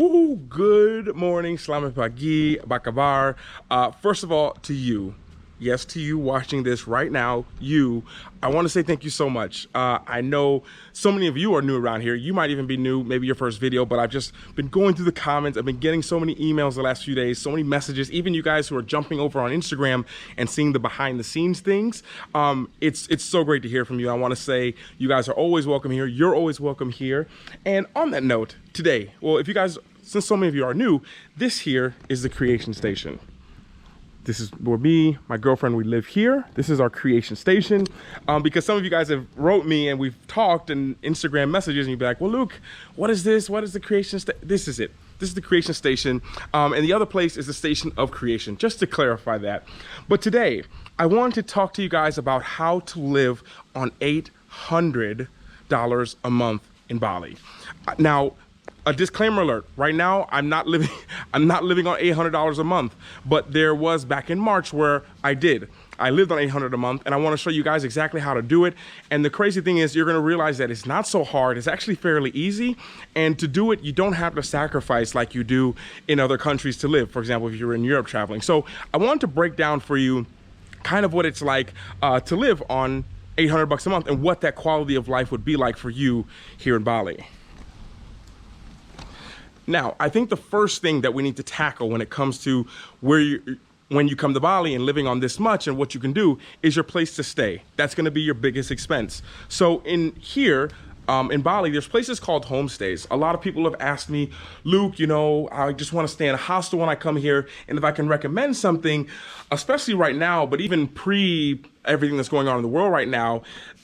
Woo, good morning, Selamat pagi, apa kabar? First of all, to you, yes, to you watching this right now, I want to say thank you so much. I know so many of you are new around here. You might even be new, maybe your first video, but I've just been going through the comments. I've been getting so many emails the last few days, so many messages, even you guys who are jumping over on Instagram and seeing the behind the scenes things. It's so great to hear from you. I want to say you guys are always welcome here. You're always welcome here. And on that note, today, well, if you guys, since so many of you are new, this here is the creation station. This is where me, my girlfriend, we live here. This is our creation station. Because some of you guys have wrote me and we've talked in Instagram messages and you'd be like, well, Luke, what is this? What is the creation station? This is it. This is the creation station. And the other place is the station of creation, just to clarify that. But today, I wanted to talk to you guys about how to live on $800 a month in Bali. Now, a disclaimer alert, right now I'm not living on $800 a month, but there was back in March where I lived on $800 a month, and I want to show you guys exactly how to do it. And the crazy thing is, you're going to realize that it's not so hard. It's actually fairly easy, and to do it you don't have to sacrifice like you do in other countries to live. For example, if you're in Europe traveling. So I wanted to break down for you kind of what it's like to live on $800 a month and what that quality of life would be like for you here in Bali. Now, I think the first thing that we need to tackle when it comes to when you come to Bali and living on this much and what you can do is your place to stay. That's going to be your biggest expense. So in here, in Bali, there's places called homestays. A lot of people have asked me, Luke, you know, I just want to stay in a hostel when I come here. And if I can recommend something, especially right now, but even pre everything that's going on in the world right now,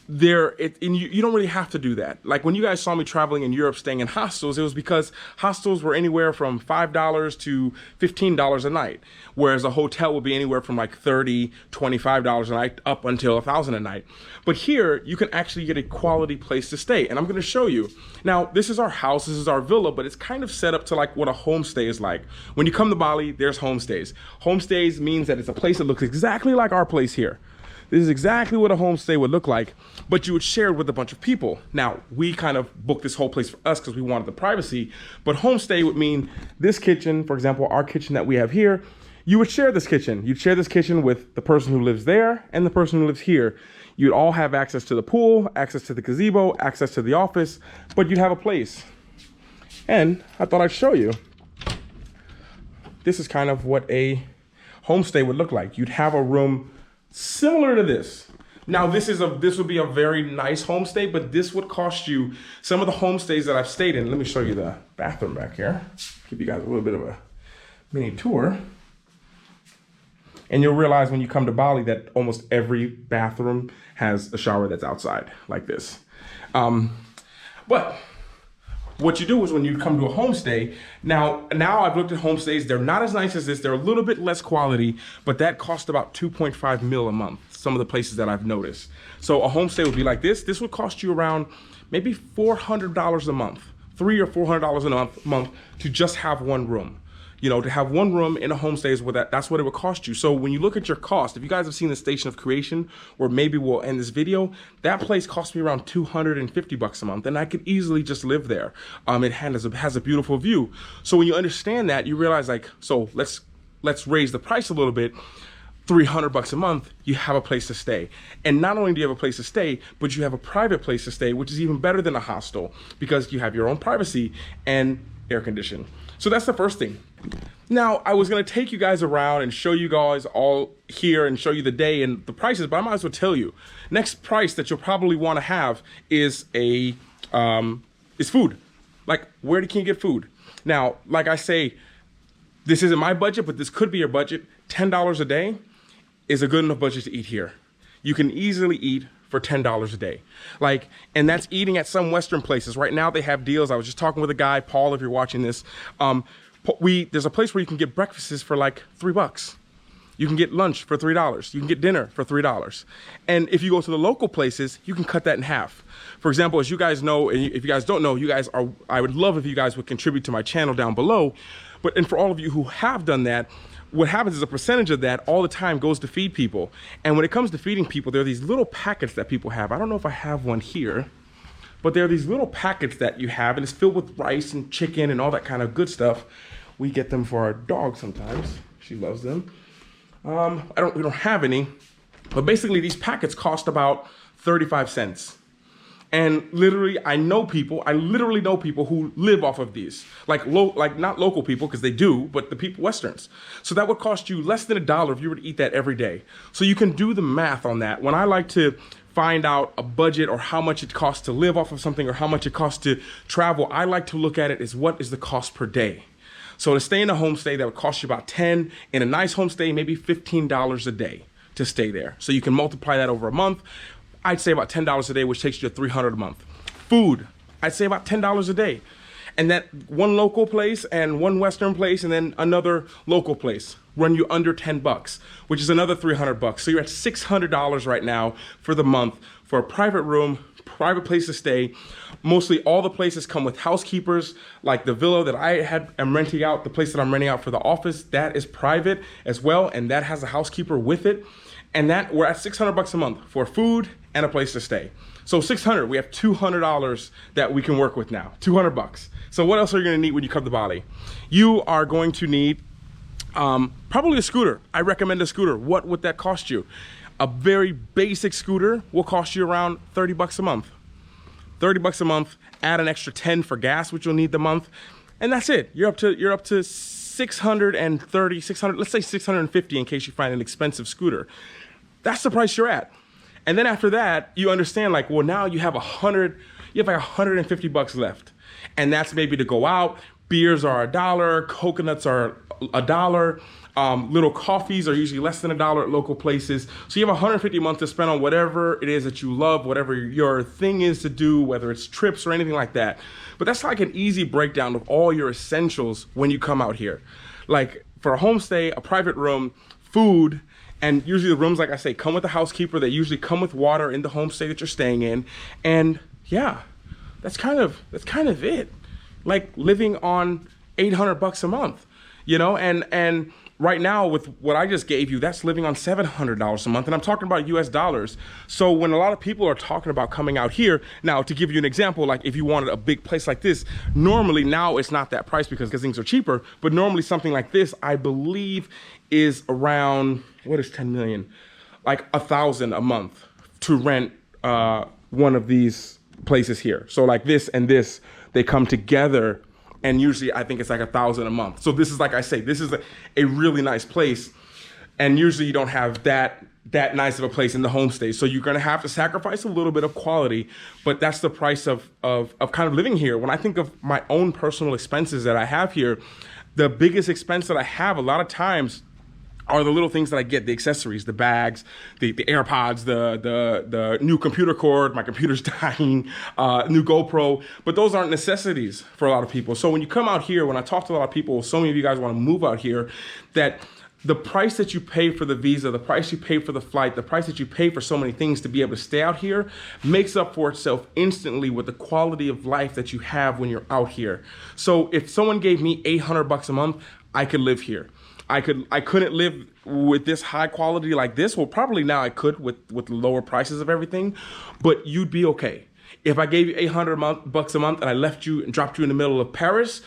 you don't really have to do that. Like when you guys saw me traveling in Europe, staying in hostels, it was because hostels were anywhere from $5 to $15 a night, whereas a hotel would be anywhere from like $30, $25 a night up until $1,000 a night. But here you can actually get a quality place to stay, and I'm going to show you. Now, this is our house, this is our villa, but it's kind of set up to like what a homestay is like. When you come to Bali, there's homestays. Homestays means that it's a place that looks exactly like our place here. This is exactly what a homestay would look like, but you would share it with a bunch of people. Now, we kind of booked this whole place for us because we wanted the privacy, but homestay would mean this kitchen, for example, our kitchen that we have here, you would share this kitchen. You'd share this kitchen with the person who lives there and the person who lives here. You'd all have access to the pool, access to the gazebo, access to the office, but you'd have a place. And I thought I'd show you. This is kind of what a homestay would look like. You'd have a room similar to this. Now this would be a very nice homestay, but this would cost you some of the homestays that I've stayed in. Let me show you the bathroom back here. Give you guys a little bit of a mini tour. And you'll realize when you come to Bali that almost every bathroom has a shower that's outside like this. But what you do is when you come to a homestay, now I've looked at homestays, they're not as nice as this, they're a little bit less quality, but that costs about 2.5 mil a month, some of the places that I've noticed. So a homestay would be like this. This would cost you around maybe $400 a month, $300 or $400 a month to just have one room. You know, to have one room in a homestay is that's what it would cost you. So when you look at your cost, if you guys have seen the Station of Creation, or maybe we'll end this video, that place cost me around $250 a month, and I could easily just live there. It has a beautiful view. So when you understand that, you realize like, so let's raise the price a little bit. $300 a month, you have a place to stay. And not only do you have a place to stay, but you have a private place to stay, which is even better than a hostel because you have your own privacy and air conditioning. So that's the first thing. Now, I was gonna take you guys around and show you guys all here and show you the day and the prices, but I might as well tell you. Next price that you'll probably wanna have is food. Like, where can you get food? Now, like I say, this isn't my budget, but this could be your budget. $10 a day is a good enough budget to eat here. You can easily eat for $10 a day. Like, and that's eating at some Western places. Right now they have deals. I was just talking with a guy, Paul, if you're watching this. There's a place where you can get breakfasts for like $3. You can get lunch for $3. You can get dinner for $3. And if you go to the local places, you can cut that in half. For example, as you guys know, and if you guys don't know, I would love if you guys would contribute to my channel down below. And for all of you who have done that, what happens is a percentage of that all the time goes to feed people. And when it comes to feeding people, there are these little packets that people have. I don't know if I have one here, but there are these little packets that you have, and it's filled with rice and chicken and all that kind of good stuff. We get them for our dog sometimes. She loves them. We don't have any, but basically these packets cost about 35 cents. And literally, I literally know people who live off of these, like not local people, because they do, but the people, Westerns. So that would cost you less than $1 if you were to eat that every day. So you can do the math on that. When I like to find out a budget or how much it costs to live off of something or how much it costs to travel, I like to look at it as what is the cost per day. So to stay in a homestay, that would cost you about $10. In a nice homestay, maybe $15 a day to stay there. So you can multiply that over a month. I'd say about $10 a day, which takes you to $300 a month. Food, I'd say about $10 a day. And that one local place and one Western place and then another local place run you under 10 bucks, which is another 300 bucks. So you're at $600 right now for the month for a private room, private place to stay. Mostly all the places come with housekeepers, like the villa that am renting out, the place that I'm renting out for the office, that is private as well, and that has a housekeeper with it. And that we're at $600 a month for food and a place to stay. So $600, we have $200 that we can work with now, 200 bucks. So what else are you gonna need when you come to Bali? You are going to need probably a scooter. I recommend a scooter. What would that cost you? A very basic scooter will cost you around 30 bucks a month. 30 bucks a month, add an extra 10 for gas, which you'll need the month. And that's it. You're up to 630, 600, let's say 650 in case you find an expensive scooter. That's the price you're at. And then after that, you understand like, well, now you have like 150 bucks left. And that's maybe to go out. Beers are $1, coconuts are $1. Little coffees are usually less than $1 at local places. So you have 150 a month to spend on whatever it is that you love, whatever your thing is to do, whether it's trips or anything like that. But that's like an easy breakdown of all your essentials when you come out here. Like for a homestay, a private room, food, and usually the rooms, like I say, come with a housekeeper. They usually come with water in the homestay that you're staying in. And yeah, that's kind of it. Like living on 800 bucks a month, you know, and right now with what I just gave you, that's living on $700 a month. And I'm talking about US dollars. So when a lot of people are talking about coming out here, now to give you an example, like if you wanted a big place like this, normally now it's not that price because things are cheaper, but normally something like this, I believe is around, what is 10 million? Like $1,000 a month to rent one of these places here. So like this and this, they come together. And usually I think it's like $1,000 a month. So this is, like I say, this is a really nice place. And usually you don't have that nice of a place in the homestay. So you're gonna have to sacrifice a little bit of quality, but that's the price of kind of living here. When I think of my own personal expenses that I have here, the biggest expense that I have a lot of times are the little things that I get, the accessories, the bags, the AirPods, the new computer cord, my computer's dying, new GoPro, but those aren't necessities for a lot of people. So when you come out here, when I talk to a lot of people, so many of you guys wanna move out here, that the price that you pay for the visa, the price you pay for the flight, the price that you pay for so many things to be able to stay out here makes up for itself instantly with the quality of life that you have when you're out here. So if someone gave me 800 bucks a month, I could live here. I couldn't live with this high quality like this. Well, probably now I could with lower prices of everything, but you'd be okay. If I gave you 800 bucks a month and I left you and dropped you in the middle of Paris,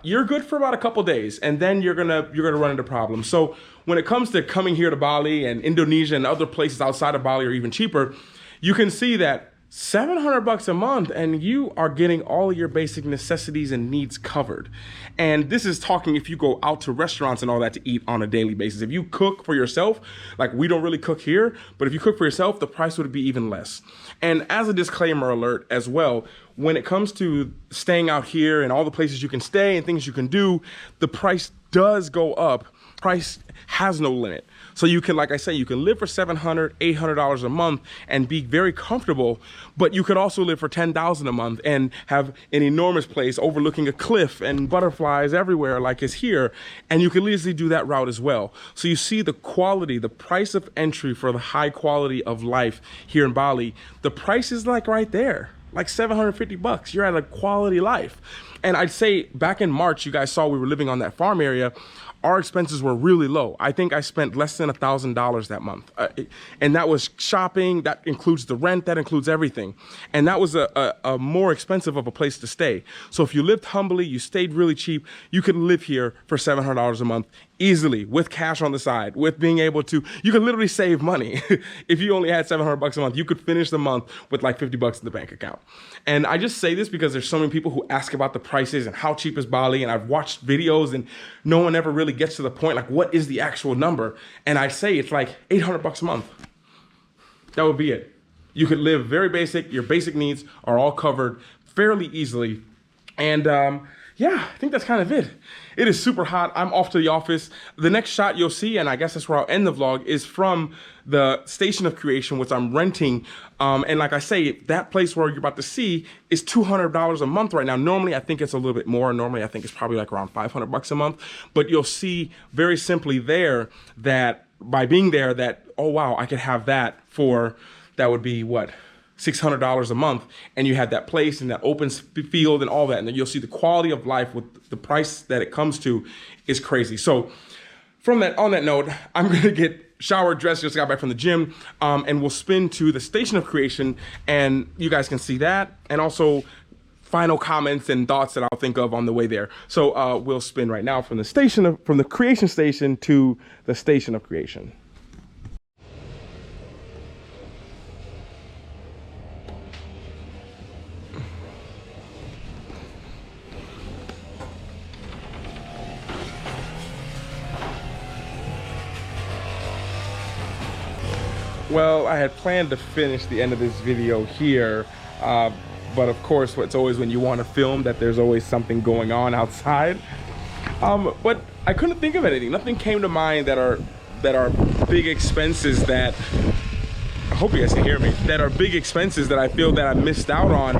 you're good for about a couple days, and then you're gonna run into problems. So when it comes to coming here to Bali and Indonesia and other places outside of Bali are even cheaper, you can see that 700 bucks a month and you are getting all of your basic necessities and needs covered. And this is talking if you go out to restaurants and all that to eat on a daily basis. If you cook for yourself, like we don't really cook here, but if you cook for yourself, the price would be even less. And as a disclaimer alert as well, when it comes to staying out here and all the places you can stay and things you can do, the price does go up. Price has no limit. So you can, like I say, you can live for $700, $800 a month and be very comfortable, but you could also live for $10,000 a month and have an enormous place overlooking a cliff and butterflies everywhere like is here. And you can easily do that route as well. So you see the quality, the price of entry for the high quality of life here in Bali, the price is like right there, like 750 bucks. You're at a quality life. And I'd say back in March, you guys saw we were living on that farm area. Our expenses were really low. I think I spent less than $1,000 that month. And that was shopping, that includes the rent, that includes everything. And that was a more expensive of a place to stay. So if you lived humbly, you stayed really cheap, you could live here for $700 a month easily, with cash on the side, with being able to, you could literally save money. If you only had $700 a month, you could finish the month with like $50 in the bank account. And I just say this because there's so many people who ask about the prices and how cheap is Bali, and I've watched videos and no one ever really gets to the point, like what is the actual number? And I say it's like $800 a month. That would be it. You could live very basic, your basic needs are all covered fairly easily. And yeah, I think that's kind of it. It is super hot. I'm off to the office. The next shot you'll see, and I guess that's where I'll end the vlog, is from the Station of Creation, which I'm renting. And like I say, that place where you're about to see is $200 a month right now. Normally, I think it's a little bit more. Normally, I think it's probably like around $500 a month. But you'll see very simply there that by being there that, oh, wow, I could have that for, that would be what? $600 a month, and you have that place and that open field and all that, and then you'll see the quality of life with the price that it comes to is crazy. So from that, on that note, I'm gonna get showered, dressed, just got back from the gym, and we'll spin to the Station of Creation, and you guys can see that, and also final comments and thoughts that I'll think of on the way there. So we'll spin right now from the Creation Station to the Station of Creation. Well, I had planned to finish the end of this video here, but of course, it's always when you want to film that there's always something going on outside. But I couldn't think of anything. Nothing came to mind that are big expenses that, I hope you guys can hear me, that are big expenses that I feel that I missed out on,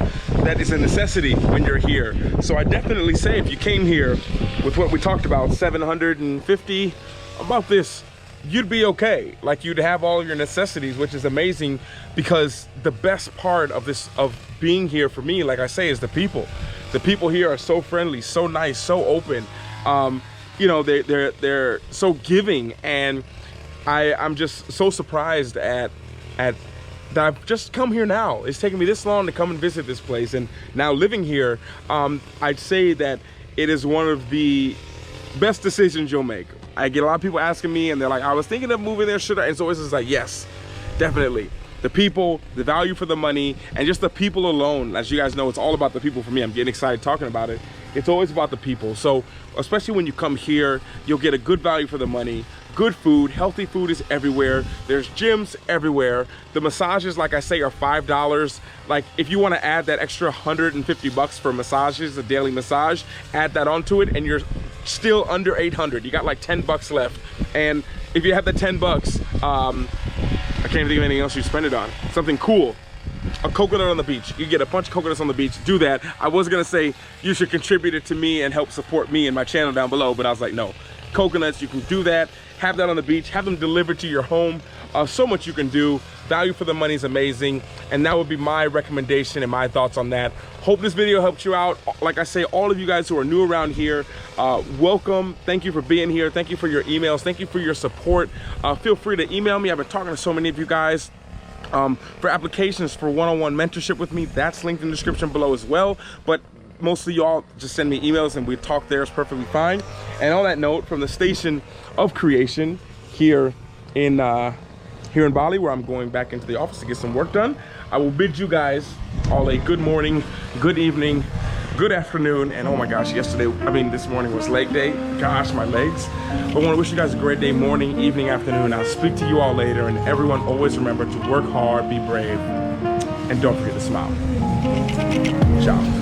that is a necessity when you're here. So I definitely say if you came here with what we talked about, $750, about this, you'd be okay. Like, you'd have all your necessities, which is amazing, because the best part of this, of being here for me, like I say, is the people. The people here are so friendly, so nice, so open. You know, they're so giving, and I'm just so surprised at that I've just come here now. It's taken me this long to come and visit this place, and now living here, I'd say that it is one of the best decisions you'll make. I get a lot of people asking me, and they're like, I was thinking of moving there, should I? And so it's just like, yes, definitely. The people, the value for the money, and just the people alone. As you guys know, it's all about the people for me. I'm getting excited talking about it. It's always about the people. So especially when you come here, you'll get a good value for the money, good food, healthy food is everywhere. There's gyms everywhere. The massages, like I say, are $5. Like, if you want to add that extra $150 for massages, a daily massage, add that onto it, and you're still under 800. You got like 10 bucks left. And if you have the 10 bucks, I can't think of anything else you spend it on. Something cool. A coconut on the beach. You get a bunch of coconuts on the beach, do that. I was gonna say you should contribute it to me and help support me and my channel down below, but I was like, no. Coconuts, you can do that. Have that on the beach, have them delivered to your home. So much you can do. Value for the money is amazing, and that would be my recommendation and my thoughts on that. Hope this video helped you out. Like I say, all of you guys who are new around here, welcome. Thank you for being here. Thank you for your emails. Thank you for your support. Feel free to email me. I've been talking to so many of you guys. For applications for one-on-one mentorship with me, that's linked in the description below as well. But mostly y'all just send me emails and we talk there. It's perfectly fine. And on that note, from the Station of Creation here in Bali, where I'm going back into the office to get some work done, I will bid you guys all a good morning, good evening, good afternoon, and oh my gosh, this morning was leg day. Gosh, my legs. But I want to wish you guys a great day, morning, evening, afternoon. I'll speak to you all later, and everyone always remember to work hard, be brave, and don't forget to smile. Ciao.